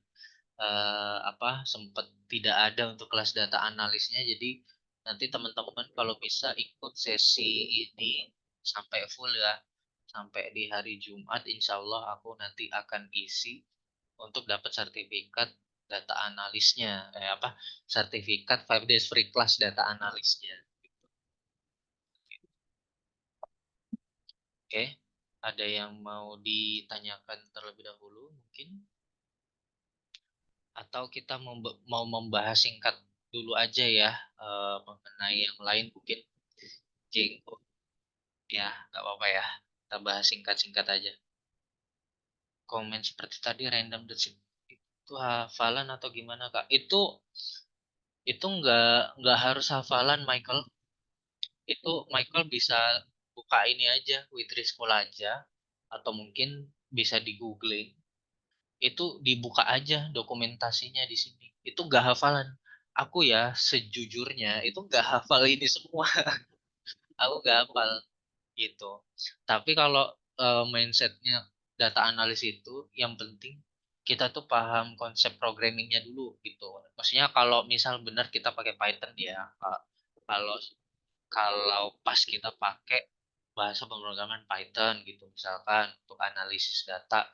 apa sempat tidak ada untuk kelas data analisnya. Jadi nanti teman-teman kalau bisa ikut sesi ini sampai full ya. sampai di hari Jumat insya Allah aku nanti akan isi untuk dapat sertifikat data analisnya. Sertifikat 5 days free class data analisnya. Oke, ada yang mau ditanyakan terlebih dahulu mungkin? Atau kita mau membahas singkat dulu aja ya, mengenai yang lain mungkin. Cing, ya nggak apa-apa ya. Kita bahas singkat-singkat aja. Komen seperti tadi random detik itu hafalan atau gimana Kak? Itu nggak harus hafalan Michael. Itu Michael bisa buka ini aja, Witri School aja, atau mungkin bisa di googling. Itu dibuka aja dokumentasinya di sini. Itu nggak hafalan. Aku ya sejujurnya itu nggak hafal ini semua. Aku nggak hafal gitu. Tapi kalau mindsetnya data analis itu yang penting kita tuh paham konsep programmingnya dulu gitu. Maksudnya kalau misal benar kita pakai Python ya, kalau kalau pas kita pakai bahasa pemrograman Python gitu misalkan untuk analisis data,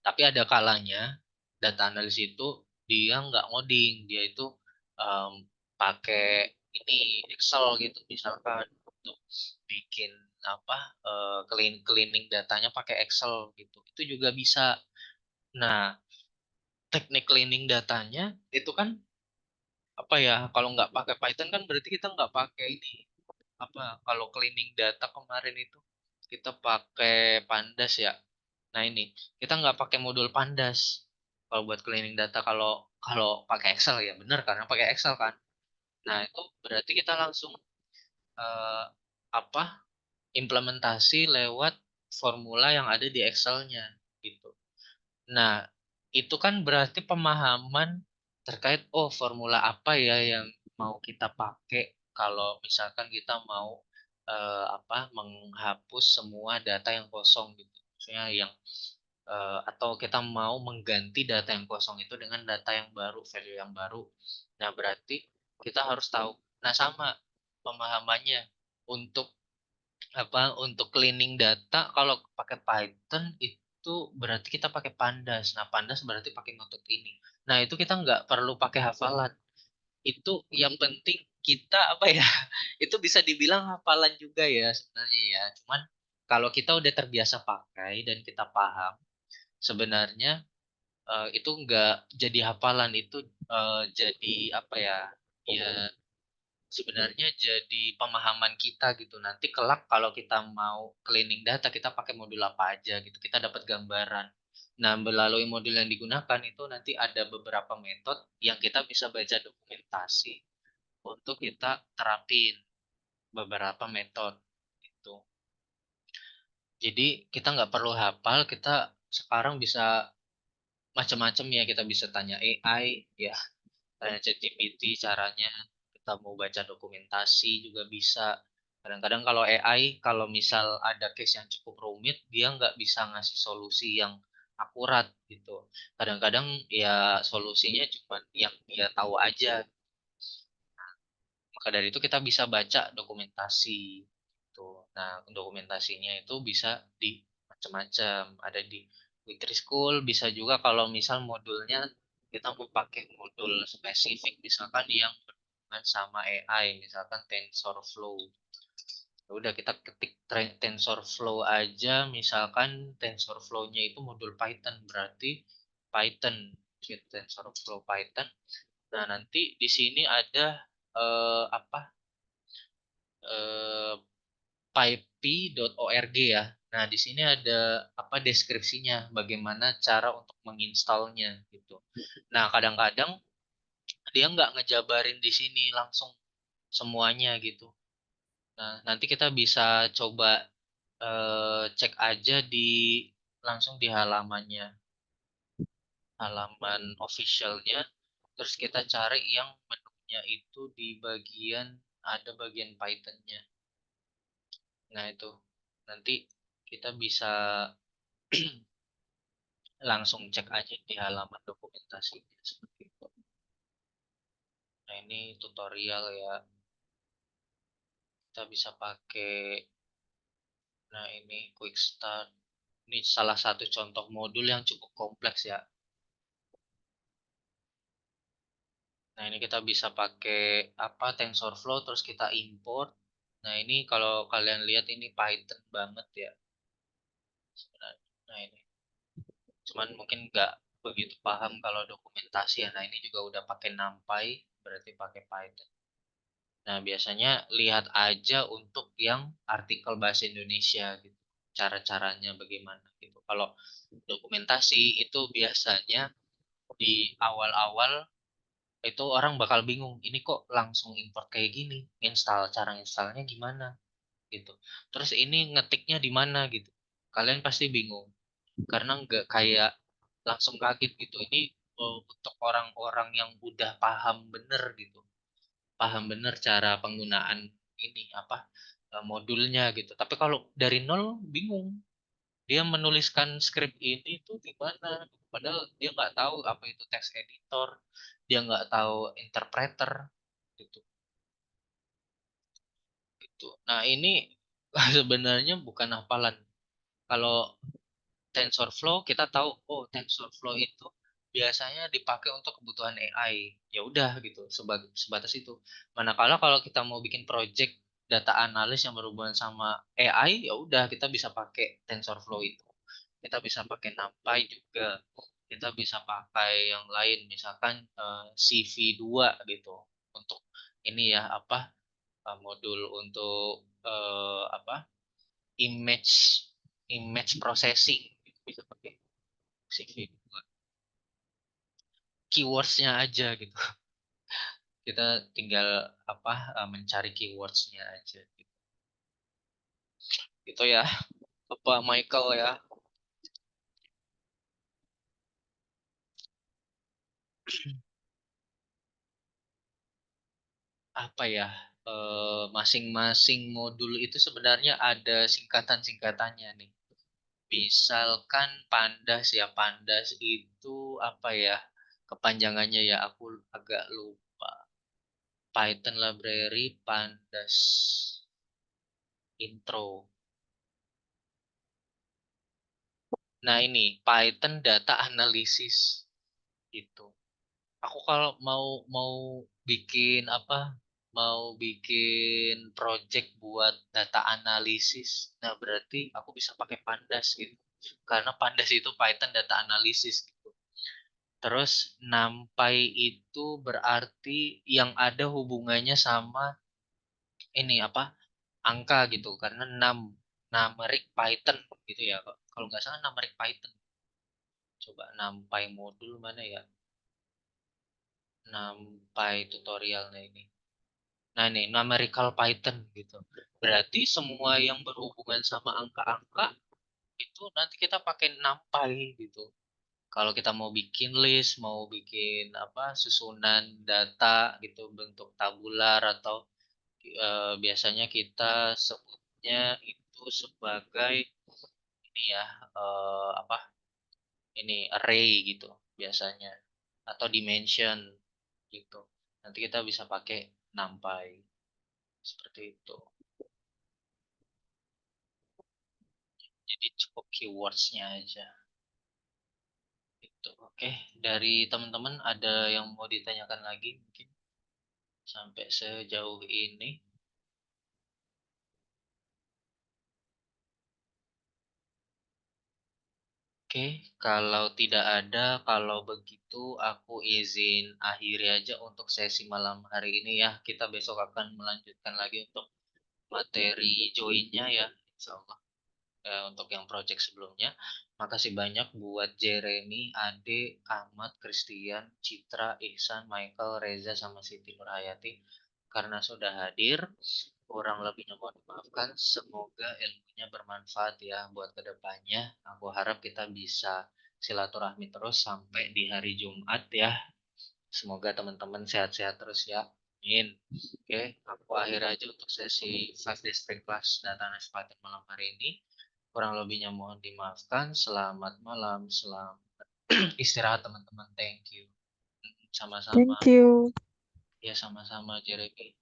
tapi ada kalanya data analis itu dia nggak ngoding, dia itu em, pakai ini Excel gitu misalkan untuk bikin cleaning datanya pakai Excel gitu. Itu juga bisa. Nah, teknik cleaning datanya itu kan apa ya? Kalau nggak pakai Python kan berarti kita nggak pakai ini. Kalau cleaning data kemarin itu kita pakai Pandas ya. Nah ini kita nggak pakai modul Pandas kalau buat cleaning data. Kalau kalau pakai Excel ya benar karena pakai Excel kan. Nah itu berarti kita langsung eh, apa implementasi lewat formula yang ada di Excelnya gitu. Nah itu kan berarti pemahaman terkait formula apa ya yang mau kita pakai kalau misalkan kita mau menghapus semua data yang kosong gitu. Maksudnya yang atau kita mau mengganti data yang kosong itu dengan data yang baru, value yang baru. Nah, berarti kita harus tahu. Nah, sama pemahamannya untuk untuk cleaning data kalau pakai Python itu berarti kita pakai Pandas. Nah, Pandas berarti pakai ngotot ini. Nah, itu kita nggak perlu pakai hafalan. Itu yang penting kita Itu bisa dibilang hafalan juga ya sebenarnya ya. Cuman kalau kita udah terbiasa pakai dan kita paham, sebenarnya itu nggak jadi hafalan, itu jadi ya sebenarnya jadi pemahaman kita gitu. Nanti kelak kalau kita mau cleaning data kita pakai modul apa aja gitu, kita dapat gambaran. Nah, melalui modul yang digunakan itu nanti ada beberapa metode yang kita bisa baca dokumentasi untuk kita terapin beberapa metode itu. Jadi kita nggak perlu hafal, kita sekarang bisa macam-macam ya, kita bisa tanya AI ya, tanya ChatGPT caranya, kita mau baca dokumentasi juga bisa. Kadang-kadang kalau AI kalau misal ada case yang cukup rumit dia nggak bisa ngasih solusi yang akurat gitu. Kadang-kadang ya solusinya cuma yang dia tahu aja. Maka dari itu kita bisa baca dokumentasi gitu. Nah, dokumentasinya itu bisa di macam-macam. Ada di Witri School, bisa juga kalau misal modulnya kita mau pakai modul spesifik misalkan yang berhubungan sama AI, misalkan TensorFlow. Ya udah kita ketik TensorFlow aja, misalkan TensorFlow-nya itu modul Python, berarti Python, gitu, TensorFlow Python. Nah, nanti di sini ada eh, apa eh, pipey.org ya. Nah, di sini ada deskripsinya bagaimana cara untuk menginstalnya gitu. Nah, kadang-kadang dia nggak ngejabarin di sini langsung semuanya gitu. Nah, nanti kita bisa coba cek aja langsung di halaman officialnya. Terus kita cari yang menunya itu di ada bagian Python-nya. Nah, itu nanti kita bisa langsung cek aja di halaman dokumentasinya seperti itu. Nah, ini tutorial ya. Kita bisa pakai Nah, ini quick start. Ini salah satu contoh modul yang cukup kompleks ya. Nah, ini kita bisa pakai apa TensorFlow terus kita import. Nah, ini kalau kalian lihat ini Python banget ya sebenarnya. Nah, ini cuman mungkin nggak begitu paham kalau dokumentasi ya. Nah, ini juga udah pakai NumPy, berarti pakai Python. Nah, biasanya lihat aja untuk yang artikel bahasa Indonesia gitu. Cara-caranya bagaimana gitu. Kalau dokumentasi itu biasanya di awal-awal itu orang bakal bingung. Ini kok langsung import kayak gini? Cara installnya gimana gitu. Terus ini ngetiknya di mana gitu. Kalian pasti bingung karena nggak kayak langsung kaget gitu. Ini untuk orang-orang yang udah paham bener gitu, paham bener cara penggunaan ini apa modulnya gitu. Tapi kalau dari nol bingung, dia menuliskan skrip ini tuh gimana? Padahal dia nggak tahu apa itu text editor, dia nggak tahu interpreter gitu. Gitu. Nah ini sebenarnya bukan hafalan. Kalau TensorFlow kita tahu, oh TensorFlow itu biasanya dipakai untuk kebutuhan AI. Ya udah gitu, sebatas itu. Manakala kalau kita mau bikin project data analis yang berhubungan sama AI, ya udah kita bisa pakai TensorFlow itu. Kita bisa pakai NumPy juga. Kita bisa pakai yang lain, misalkan CV2 gitu. Untuk ini ya apa modul untuk apa image image processing gitu. Bisa pakai CV2 keywordsnya aja gitu. Kita tinggal apa mencari keywordsnya aja gitu. Gitu ya Bapak Michael ya. Apa ya masing-masing modul itu sebenarnya ada singkatan-singkatannya nih. Misalkan Pandas ya, Pandas itu apa ya kepanjangannya ya, aku agak lupa. Python Library Pandas Intro. Nah ini Python Data Analysis itu. Aku kalau mau mau bikin apa? Mau bikin project buat data analisis. Nah, berarti aku bisa pakai Pandas gitu. Karena Pandas itu Python Data Analysis gitu. Terus NumPy itu berarti yang ada hubungannya sama ini apa? Angka gitu. Karena numeric Python gitu ya. Kalau nggak salah numeric Python. Coba NumPy modul mana ya? NumPy tutorialnya ini. Nah, ini numerical Python gitu. Berarti semua yang berhubungan sama angka-angka itu nanti kita pakai NumPy gitu. Kalau kita mau bikin list, mau bikin apa susunan data gitu bentuk tabular atau biasanya kita sebutnya itu sebagai ini ya apa ini array gitu biasanya atau dimension gitu. Nanti kita bisa pakai NumPy seperti itu. Jadi cukup keywordsnya aja. Gitu. Oke, dari teman-teman ada yang mau ditanyakan lagi mungkin sampai sejauh ini? Oke, kalau tidak ada, kalau begitu aku izin akhiri aja untuk sesi malam hari ini ya. Kita besok akan melanjutkan lagi untuk materi joinnya ya, insya Allah. Untuk yang project sebelumnya. Makasih banyak buat Jeremy, Ade, Ahmad, Christian, Citra, Ihsan, Michael, Reza, sama Siti Nurhayati karena sudah hadir. Kurang lebihnya mohon dimaafkan. Semoga ilmunya bermanfaat ya buat kedepannya. Aku harap kita bisa silaturahmi terus sampai di hari Jumat ya. Semoga teman-teman sehat-sehat terus ya. Amin. Oke, aku akhir aja untuk sesi 5 District Class Data Analysis malam hari ini. Kurang lebihnya mohon dimaafkan. Selamat malam, selamat istirahat teman-teman. Thank you. Sama-sama. Thank you. Ya sama-sama Jeremy.